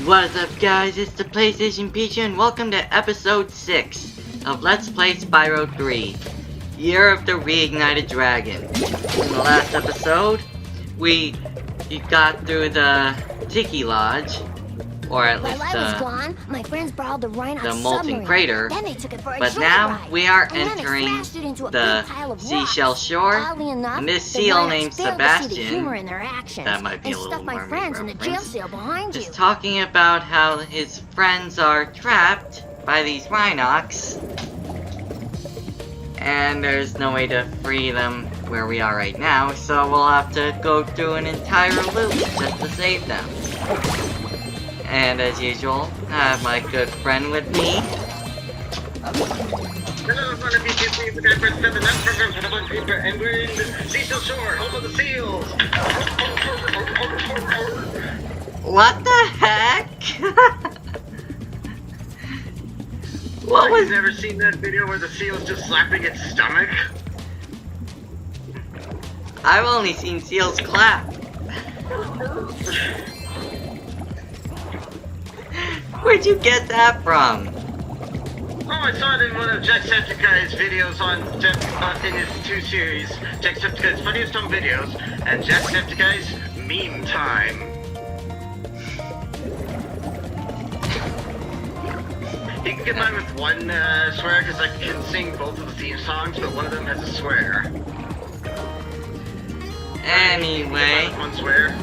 What's up guys, it's the PlayStation Pizza and welcome to episode 6 of Let's Play Spyro 3, Year of the Reignited Dragon. In the last episode, we got through the Tiki Lodge, or at least my friends borrowed the molten crater, but now we are entering the Seashell Shore, and this seal named Sebastian, that might be a little more reference, is talking about how his friends are trapped by these Rhinox, and there's no way to free them where we are right now, so we'll have to go through an entire loop just to save them. And as usual, I have my good friend with me. Hello, one of you kids, please, the guy for the next program for the one paper, and we're in the Seashell Shore, home of the seals! What the heck? What was... You've never seen that video where the seal's just slapping its stomach? I've only seen seals clap. Where'd you get that from? Oh, I saw it in one of Jacksepticeye's videos in his 2 series, Jacksepticeye's Funniest Home Videos, and Jacksepticeye's Meme Time. You can get mine with one swear, because I can sing both of the theme songs, but one of them has a swear. Anyway. One swear.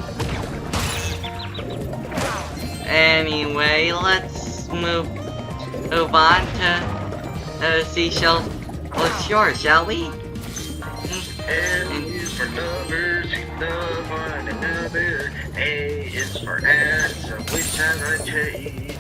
Anyway, let's move on to Seashell Shore, shall we? N is for numbers, we love one another. A is for answer, which have I take?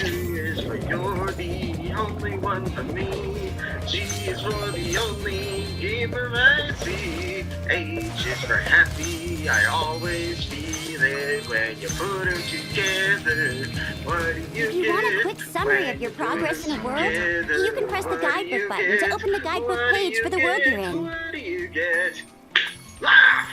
U is for you're the only one for me. G is for the only gamer I see. H is for happy, I always feel it when you put them together. What do you If you want a quick summary of your progress in a world, you can press the guidebook button to open the guidebook page for the world you're in. What do you get? Laugh!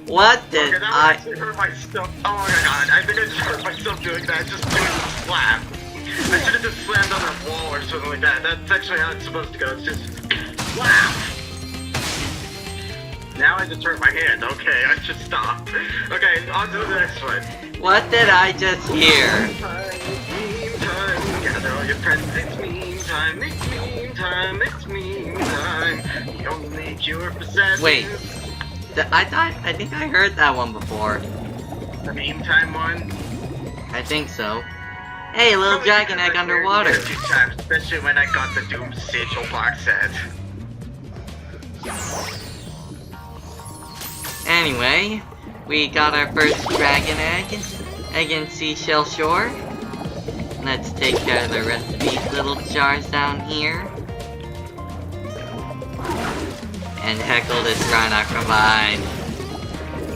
What did okay, that actually hurt myself. Oh my god, I've been just hurt myself doing that, just doing the slap. I should have just slammed on a wall or something like that. That's actually how it's supposed to go, it's just slap. Now I just hurt my hand, okay, I should stop. Okay, on to the next one. What did I just hear? Meme time, gather all your friends, it's meme time, it's meme time, it's meme time. The only cure for sadness. Wait. I think I heard that one before. The meme time one? I think so. Hey, little dragon egg underwater. Times, especially when I got the Doom Sigil box set. Anyway, we got our first dragon egg in Seashell Shore. Let's take care of the rest of these little jars down here. And heckle this Rhinox from behind.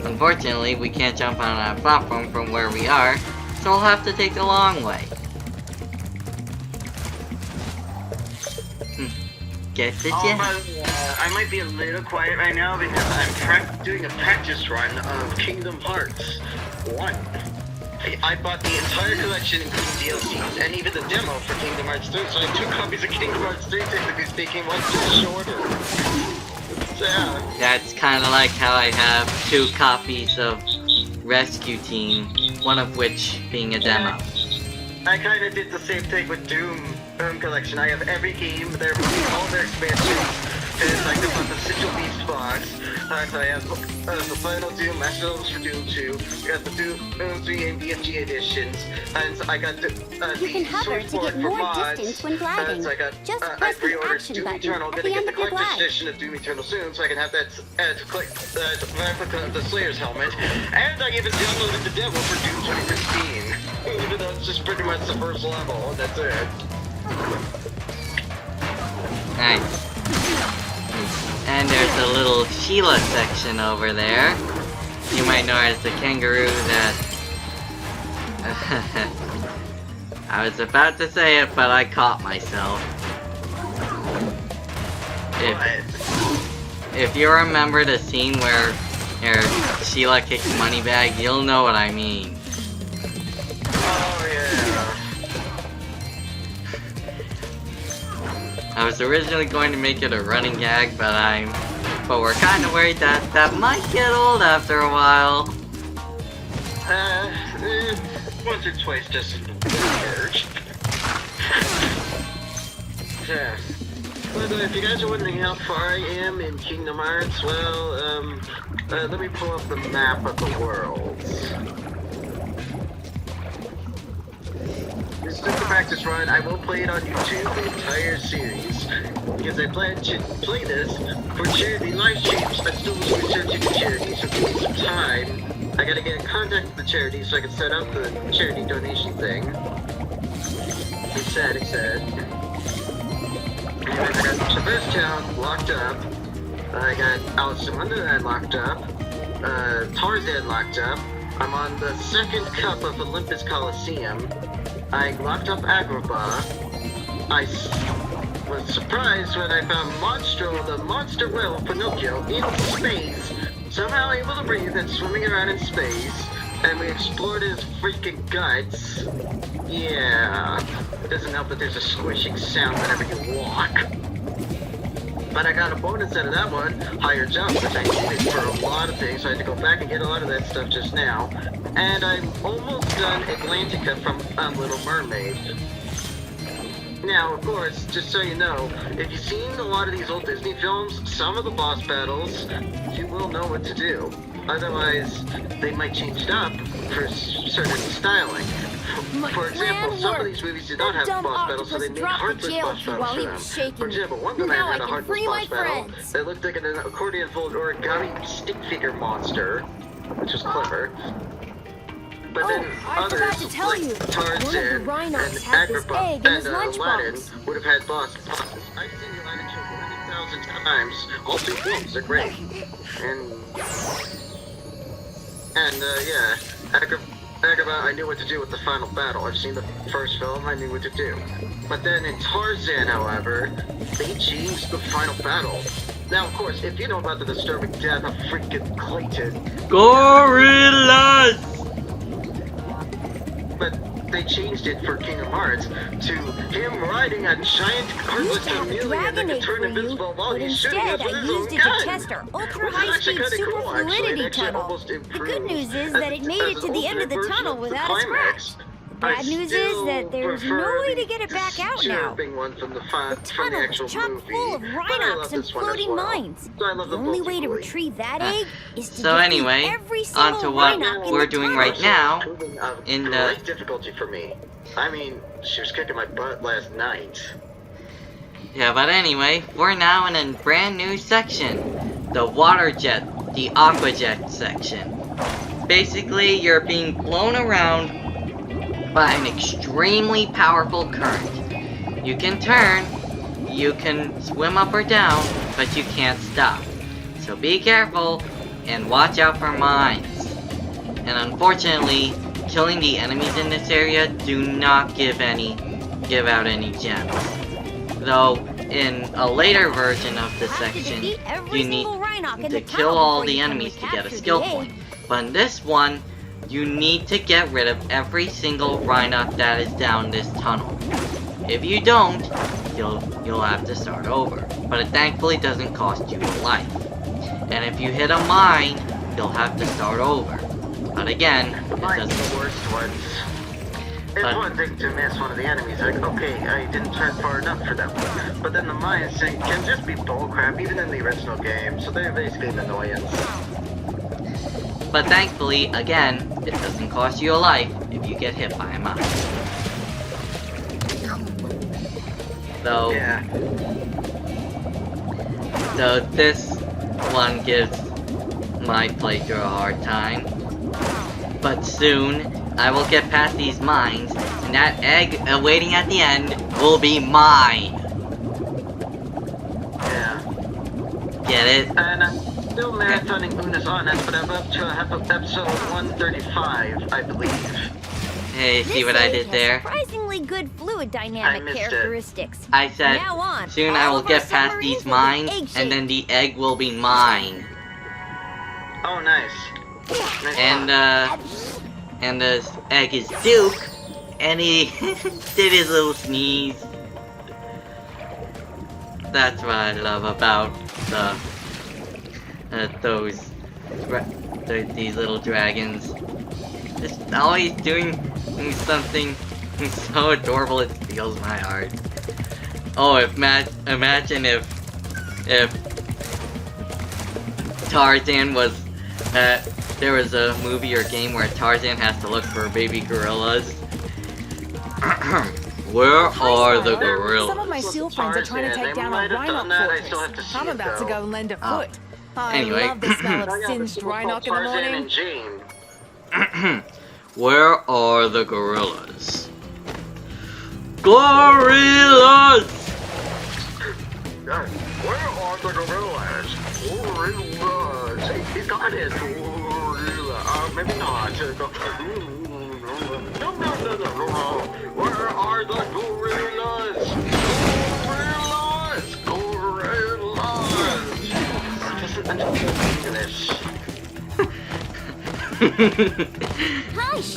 Unfortunately, we can't jump on that platform from where we are, so we'll have to take the long way. Get the gist. I might be a little quiet right now because I'm doing a practice run of Kingdom Hearts 1. I bought the entire collection including DLCs and even the demo for Kingdom Hearts 3, so I have 2 copies of Kingdom Hearts 3 technically speaking, one's just shorter. So, yeah. That's kind of like how I have 2 copies of Rescue Team, one of which being a demo. I kind of did the same thing with Doom Collection. I have every game, all their expansions. And I got the Sigil Beast box. So I have the final Doom, Master Levels for Doom 2. I got the Doom 3 and BFG editions. And I got the you can hover to get more distance when gliding. So I got, just press the action Doom button Eternal. at Gonna the get end the of your collector's glide. edition of Doom Eternal soon, so I can have that replica of the Slayer's helmet. And I even downloaded the demo for Doom 2016. Even though it's just pretty much the first level, that's it. Nice. And there's a little Shiela section over there. You might know her as the kangaroo that... I was about to say it, but I caught myself. If you remember the scene where Shiela kicks money bag, you'll know what I mean. Oh yeah. I was originally going to make it a running gag, but we're kind of worried that might get old after a while. Once or twice just urge. Yeah. But if you guys are wondering how far I am in Kingdom Hearts, well, let me pull up the map of the worlds. This is just a practice run. I will play it on YouTube, the entire series, because I plan to play this for charity live streams. I'm still researching the charity, so give me some time. I gotta get in contact with the charity so I can set up the charity donation thing. It's sad. Anyways, I got Traverse Town locked up. I got Alice in Wonderland locked up. Tarzan locked up. I'm on the second cup of Olympus Coliseum. I locked up Agrabah. I was surprised when I found Monstro, the monster whale of Pinocchio, in space, somehow able to breathe and swimming around in space, and we explored his freaking guts. Yeah, it doesn't help that there's a squishing sound whenever you walk. But I got a bonus out of that one, higher jump, which I needed for a lot of things, so I had to go back and get a lot of that stuff just now. And I'm almost done Atlantica from Little Mermaid. Now, of course, just so you know, if you've seen a lot of these old Disney films, some of the boss battles, you will know what to do. Otherwise, they might change it up for certain styling. For example, some of these movies did not have boss battles, so they made heartless boss battles for them. For example, Wonder Man had a heartless boss battle that looked like an accordion-fold origami stick figure monster, which was clever. But then others, like Tarzan and Agrabah and Aladdin, would have had bosses. I've seen the Aladdin show 1,000 times. All two films are great. And yeah, Agrabah, I knew what to do with the final battle. I've seen the first film, I knew what to do. But then in Tarzan, however, they changed the final battle. Now, of course, if you know about the disturbing death of freaking Clayton... Gorillas! But they changed it for Kingdom Hearts to him riding a giant heartless chameleon that could turn invisible while he's shooting us with his own gun. To test our ultra high-speed super fluidity tunnel. The good news is that it made it to the end of the tunnel without a scratch. The bad news is that there's no way to get it back out now. The tunnel is chock full of Rhinox and floating mines. The only way to retrieve that egg is to anyway, every on to single what Rhinox we're in the doing tunnel. right now in the... Great difficulty for me. I mean, she was kicking my butt last night. Yeah, but anyway, we're now in a brand new section. The water jet, the aqua jet section. Basically, you're being blown around by an extremely powerful current. You can turn, you can swim up or down, but you can't stop. So be careful and watch out for mines. And unfortunately, killing the enemies in this area do not give out any gems. Though in a later version of this section, you need to kill all the enemies to get a skill point. But in this one, you need to get rid of every single Rhinox that is down this tunnel. If you don't, you'll have to start over. But it thankfully doesn't cost you a life. And if you hit a mine, you'll have to start over. But again, it doesn't... the worst ones. It's one thing to miss one of the enemies, like, okay, I didn't turn far enough for that one. But then the mines can just be bullcrap, even in the original game, so they're basically an annoyance. But thankfully, again, it doesn't cost you a life if you get hit by a mine. Though, Yeah. though this one gives my playthrough a hard time. But soon, I will get past these mines, and that egg awaiting at the end will be mine. Yeah. Get it? And I'm still marathoning Una's Honest, but I'm up to episode 135, I believe. Hey, see what I did there? Surprisingly good fluid dynamic characteristics. I said, Now on, soon I all will of get our past these submarines will be mines, egg-shaped. and then the egg will be mine. Oh, nice. And the egg is Duke, and he did his little sneeze. That's what I love about these little dragons. Just always doing something so adorable it steals my heart. Oh, imagine if Tarzan was there was a movie or game where Tarzan has to look for baby gorillas. Where are the gorillas? Some of my seal friends are trying to take down a rhino fortress. I'm about to go lend a foot. Anyway. I love the smell of singed rhino in the morning. Where are the gorillas? Gorillas! Where are the gorillas? Gorillas! He's got it! Gorilla. Maybe not. No. Where are the gorillas? Gorillas! English.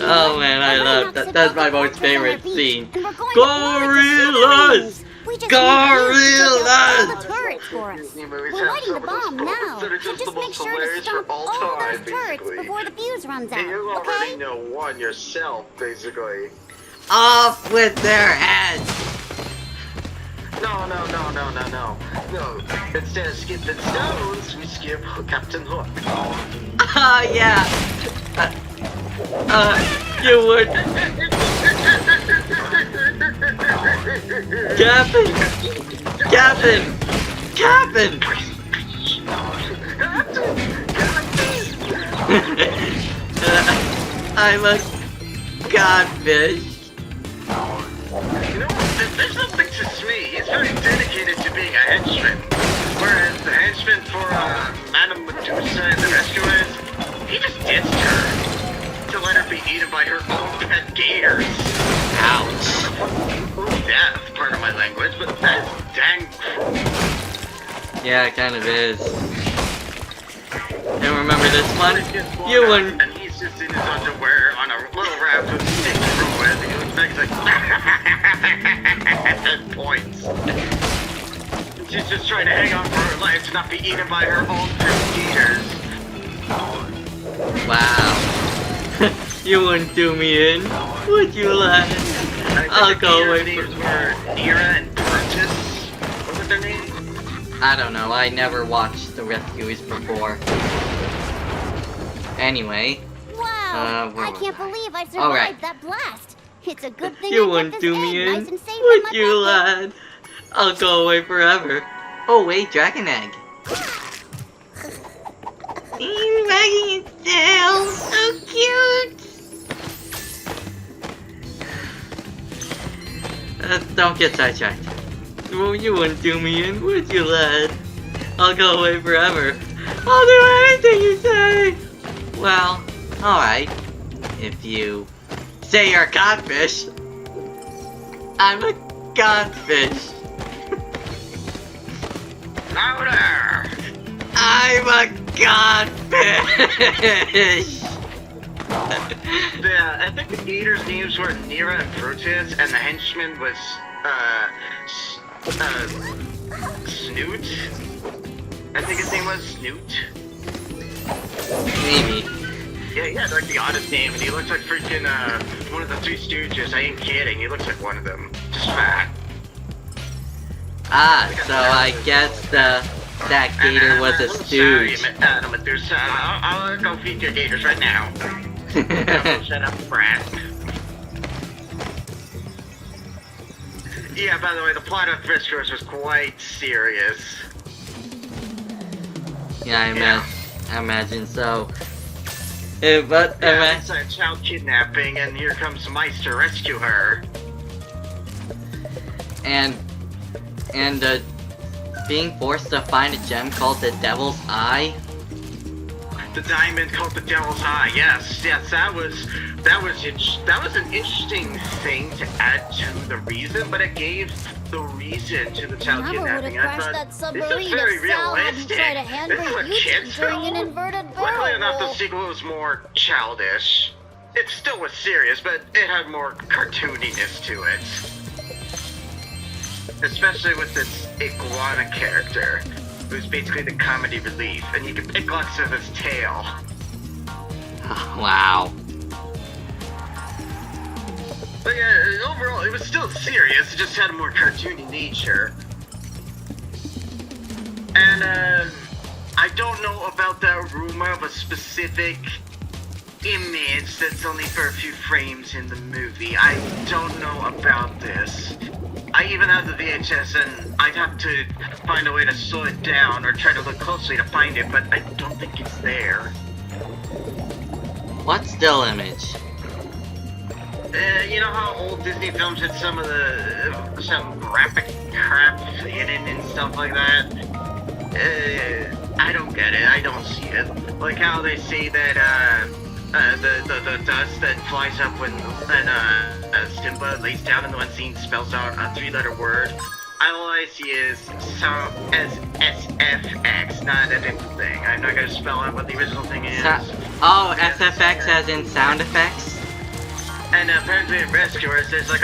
Oh man, I love that. That's my most favorite scene. Gorillas! Gorillas! The turrets for us. We're lighting the bomb now, so just make sure to stomp all those turrets before the fuse runs out, You already okay? know one yourself, basically. Off with their heads! No. Instead of skipping stones, we skip Captain Hook. Ah, yeah! You would... Captain! I'm a godfish. You know, there's something to Smee. He's very dedicated to being a henchman. Whereas the henchman for Madame Medusa and the rescuers, he just ditched her to let her be eaten by her own pet gators. Ouch. Death, pardon my language, but that's dang cruel. Yeah, it kind of is. And remember this one? You wouldn't... And he's just in his underwear on a little raft with sticks through it. And he looks back and he's like, points. She's just trying to hang on for her life to not be eaten by her own pet gators. Wow. You wouldn't do me in, would you, lad? I'll go away names from... were Nira and Brutus. What was their name? I don't know, I never watched The Rescuers before. Anyway. Wow, where I was can't I? believe I survived Alright. that blast. It's a good thing You I wouldn't kept this do me egg in, nice and safe in would my you, pocket. lad? I'll go away forever. Oh wait, dragon egg. He's wagging his tail, so cute. Don't get sidetracked. Well, you wouldn't do me in, would you, lad? I'll go away forever. I'll do anything you say. Well, alright. If you say you're a codfish, I'm a codfish. Louder! I'm a codfish. Yeah, I think the gators' names were Nira and Brutus, and the henchman was, Snoot? I think his name was Snoot. Maybe. Yeah, he had like the oddest name, and he looks like freaking, one of the Three Stooges. I ain't kidding, he looks like one of them. Just fat. Ah, so I guess that gator was a stooge. Sorry, Medusa. I'll go feed your gators right now. Shut up, brat. Yeah, by the way, the plot of Rescuers was quite serious. Yeah, I imagine so. But it's a child kidnapping, and here comes mice to rescue her. and being forced to find a gem called the Devil's Eye. The diamond called the Devil's Eye. Yes, that was an interesting thing to add to the reason, but it gave the reason to the child kidnapping. I thought this is very realistic. This is a kid's film. Luckily enough, the sequel was more childish. It still was serious, but it had more cartooniness to it. Especially with this iguana character, who's basically the comedy relief, and he can pick locks with his tail. Wow. But yeah, overall, it was still serious, it just had a more cartoony nature. And, I don't know about that rumor of a specific image that's only for a few frames in the movie. I don't know about this. I even have the VHS, and I'd have to find a way to slow it down or try to look closely to find it, but I don't think it's there. What still image? You know how old Disney films had some graphic crap in it and stuff like that? I don't get it. I don't see it. Like how they say that, the dust that flies up when Simba lays down in the one scene spells out a 3-letter word. All I see is sound as SFX, not a different thing. I'm not gonna spell out what the original thing is. Oh, SFX as in sound effects? And apparently in Rescuers, there's like,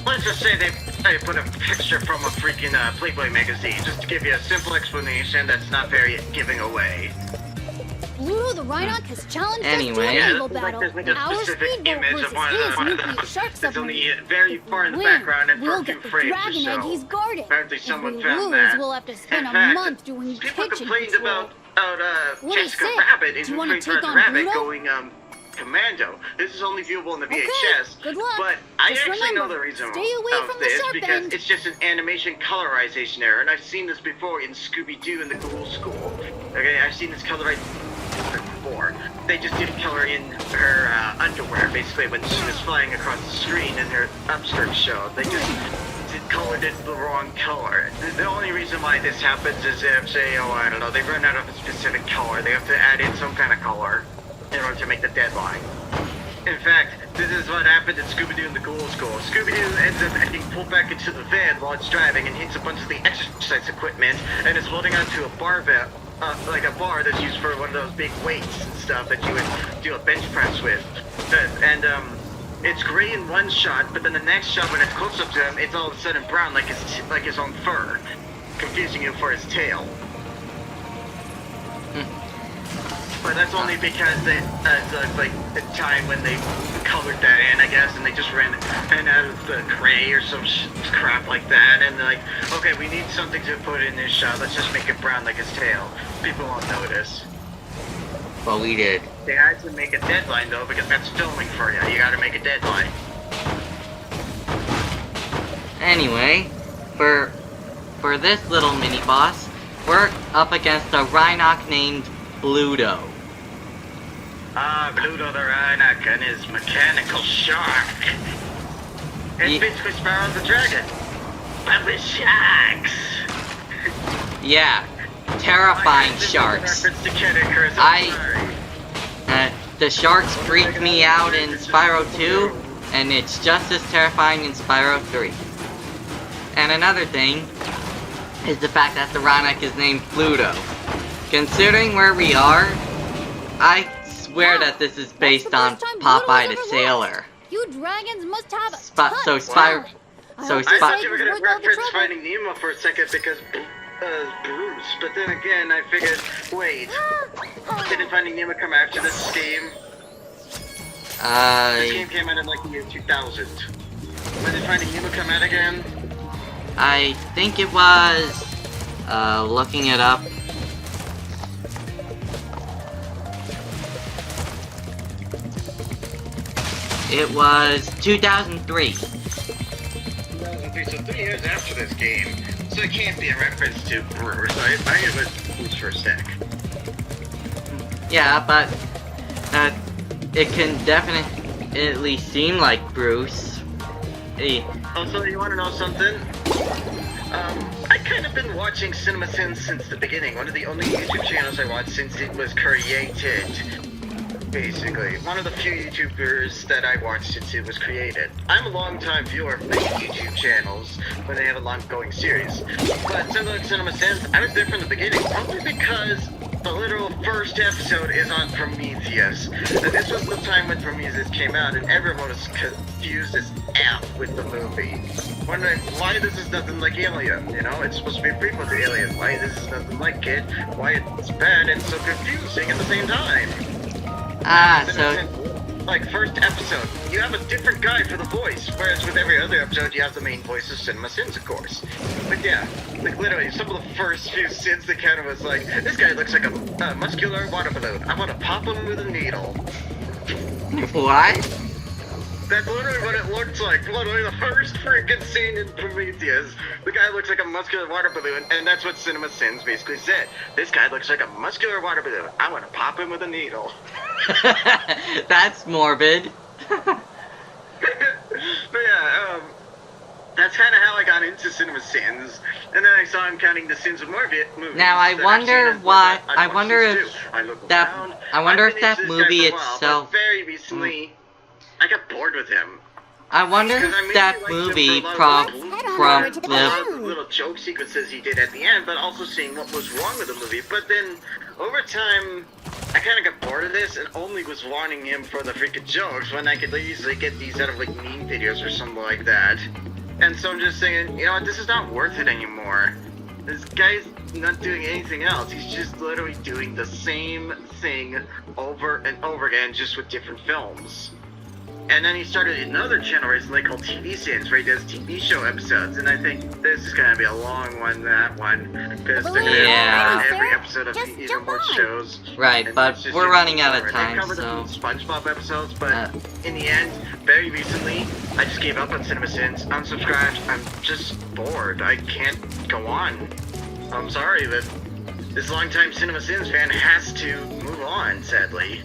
let's just say they put a picture from a freaking Playboy magazine, just to give you a simple explanation that's not very giving away. Pluto the Rhinoc has challenged Anyway. us to a naval There's battle. like a Our specific speedboat image versus of one his of nuclear the shark it's submarine. only very far in the Win, background and for we'll a few get the frames or dragon egg so. he's guarded. Apparently If someone we found lose, that. we'll have to spend In a fact, month doing people kitchen complained patrol. about What do you Jessica say? Rabbit in Do you Who wanna Framed take Roger on Rabbit Pluto? going commando. This is only viewable in the VHS. Okay, good luck. But I Just actually know remember, the reason stay away of from the this sharp because end. it's just an animation colorization error, and I've seen this before in Scooby-Doo and the Ghoul School. Okay, I've seen this colorization before. They just didn't color in her underwear, basically, when she was flying across the screen and her upskirt showed. They just colored it the wrong color. The only reason why this happens is if, say, I don't know, they run out of a specific color. They have to add in some kind of color in order to make the deadline. In fact, this is what happened in Scooby-Doo and the Ghoul School. Scooby-Doo ends up getting pulled back into the van while it's driving and hits a bunch of the exercise equipment and is holding onto a bar like a bar that's used for one of those big weights and stuff that you would do a bench press with. It's gray in one shot, but then the next shot when it's close up to him, it's all of a sudden brown like his own fur, confusing you for his tail. But that's only because like the time when they colored that in, I guess, and they just ran out of the gray or some crap like that, and they're like, okay, we need something to put in this shot. Let's just make it brown like his tail. People won't notice. Well, we did. They had to make a deadline though, because that's filming for you. You gotta make a deadline. Anyway, for this little mini boss, we're up against a Rhinoc named Pluto. Pluto the Rhinoc and his mechanical shark. It's basically Spyro the Dragon, but with sharks. Yeah, terrifying sharks. The sharks freaked me out in Spyro 2, and it's just as terrifying in Spyro 3. And another thing is the fact that the Rhinoc is named Pluto. Considering where we are, I swear that this is based on Popeye the Sailor. You dragons must have a I thought you were gonna reference Finding Nemo for a second because Bruce, but then again I figured, wait, didn't Finding Nemo come after this game? This game came out in like the year 2000. When did Finding Nemo come out again? I think it was, looking it up. It was 2003. 2003, so 3 years after this game. So it can't be a reference to Bruce. I think it was Bruce for a sec. Yeah, but it can definitely seem like Bruce. Also, you want to know something? I kind of been watching CinemaSins since the beginning. One of the only YouTube channels I watched since it was created. Basically, one of the few YouTubers that I watched since it was created. I'm a long-time viewer of many YouTube channels when they have a long-going series. But similar to CinemaSins, I was there from the beginning, probably because the literal first episode is on Prometheus. And this was the time when Prometheus came out, and everyone was confused as F with the movie. Wondering why this is nothing like Alien, you know? It's supposed to be a prequel to Alien. Why this is nothing like it? Why it's bad and so confusing at the same time? So... Like, first episode, you have a different guy for the voice, whereas with every other episode, you have the main voice of CinemaSins, of course. But yeah, like, literally, some of the first few sins that kind of was like, this guy looks like a muscular water balloon. I want to pop him with a needle. What? That's literally what it looks like. Literally the first freaking scene in Prometheus. The guy looks like a muscular water balloon, and that's what CinemaSins basically said. This guy looks like a muscular water balloon. I want to pop him with a needle. That's morbid. But yeah, that's kind of how I got into CinemaSins, and then I saw him counting the sins of movies. Now I wonder why. I wonder if that. I wonder if that movie itself. Very recently, I got bored with him. I wonder if that movie prompted the little joke sequences he did at the end, but also seeing what was wrong with the movie. But then, over time, I kind of got bored of this and only was wanting him for the freaking jokes when I could easily get these out of like meme videos or something like that. And so I'm just saying, you know what, this is not worth it anymore. This guy's not doing anything else. He's just literally doing the same thing over and over again, just with different films. And then he started another channel recently called TV Sins, where he does TV show episodes. And I think this is going to be a long one, that one. Because they're going to have every episode of either more shows. Right, but we're running out of time, I covered so... the SpongeBob episodes, but in the end, very recently, I just gave up on CinemaSins, unsubscribed. I'm just bored. I can't go on. I'm sorry, but this longtime CinemaSins fan has to move on, sadly.